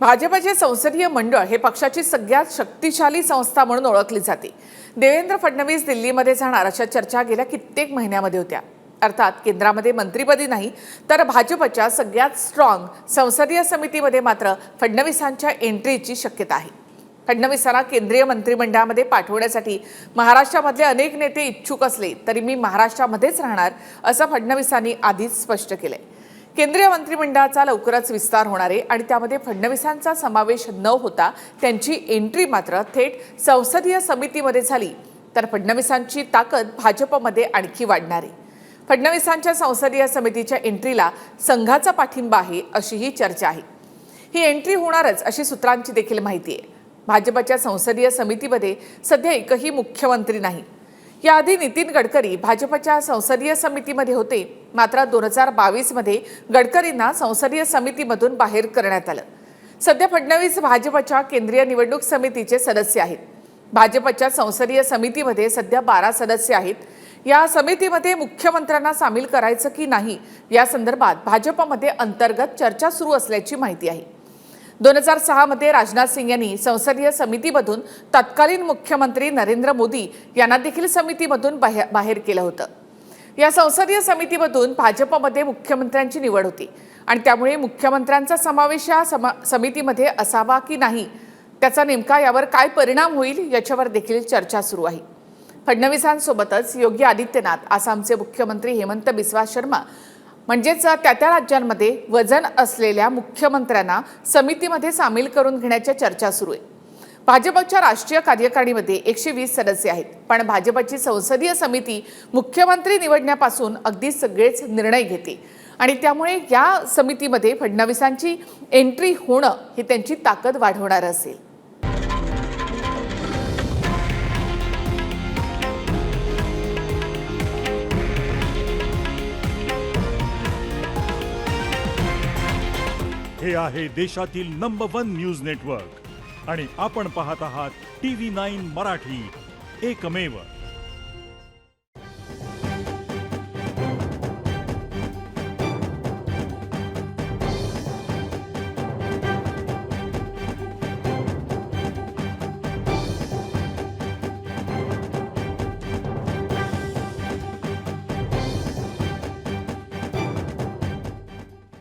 भाजपचे संसदीय मंडळ हे पक्षाची सगळ्यात शक्तिशाली संस्था म्हणून ओळखली जाते। देवेंद्र फडणवीस दिल्लीमध्ये जाणार अशा चर्चा गेल्या कित्येक महिन्यामध्ये होत्या। अर्थात केंद्रामध्ये मंत्रिपदी नाही तर भाजपच्या सगळ्यात स्ट्रॉंग संसदीय समितीमध्ये मात्र फडणवीसांच्या एंट्रीची शक्यता आहे। फडणवीसांना केंद्रीय मंत्रिमंडळामध्ये पाठवण्यासाठी महाराष्ट्रामधले अनेक नेते इच्छुक असले तरी मी महाराष्ट्रामध्येच राहणार असं फडणवीसांनी आधीच स्पष्ट केलंय। केंद्रीय मंत्रिमंडळाचा लवकरच विस्तार होणार आहे आणि त्यामध्ये फडणवीसांचा समावेश न होता त्यांची एंट्री मात्र थेट संसदीय समितीमध्ये झाली तर फडणवीसांची ताकद भाजपमध्ये आणखी वाढणार आहे। फडणवीसांच्या संसदीय समितीच्या एंट्रीला संघाचा पाठिंबा आहे अशीही चर्चा आहे। ही एंट्री होणारच अशी सूत्रांची देखील माहिती आहे। भाजपच्या संसदीय समितीमध्ये सध्या एकही मुख्यमंत्री नाही। याआधी नितीन गडकरी भाजपच्या संसदीय समितीमध्ये होते, मात्र 2022 मध्ये गडकरींना संसदीय समितीमधून बाहेर करण्यात आलं। सध्या फडणवीस भाजपच्या केंद्रीय निवडणूक समितीचे सदस्य आहेत। भाजपच्या संसदीय समितीमध्ये सध्या 12 सदस्य आहेत। या समितीमध्ये मुख्यमंत्र्यांना सामील करायचं की नाही या संदर्भात भाजपमध्ये अंतर्गत चर्चा सुरू असल्याची माहिती आहे। 2006 मध्ये राजनाथ सिंग यांनी संसदीय समितीमधून तत्कालीन मुख्यमंत्री नरेंद्र मोदी यांना देखील समितीमधून बाहेर केलं होतं। या संसदीय समितीमधून भाजपमध्ये मुख्यमंत्र्यांची निवड होती आणि त्यामुळे मुख्यमंत्र्यांचा समावेश या समितीमध्ये असावा की नाही त्याचा नेमका यावर काय परिणाम होईल याच्यावर देखील चर्चा सुरू आहे। फडणवीसांसोबतच योगी आदित्यनाथ, आसामचे मुख्यमंत्री हेमंत बिस्वा शर्मा म्हणजेच त्या राज्यांमध्ये वजन असलेल्या मुख्यमंत्र्यांना समितीमध्ये सामील करून घेण्याच्या चर्चा सुरू आहे। भाजपच्या राष्ट्रीय कार्यकारिणीमध्ये 120 सदस्य आहेत, पण भाजपची संसदीय समिती मुख्यमंत्री निवडण्यापासून अगदी सगळेच निर्णय घेते आणि त्यामुळे या समितीमध्ये फडणवीसांची एंट्री होणं ही त्यांची ताकद वाढवणार असेल। हे आहे देशातील नंबर 1 न्यूज नेटवर्क आणि आपण पाहत आहात TV9 मराठी, एकमेव।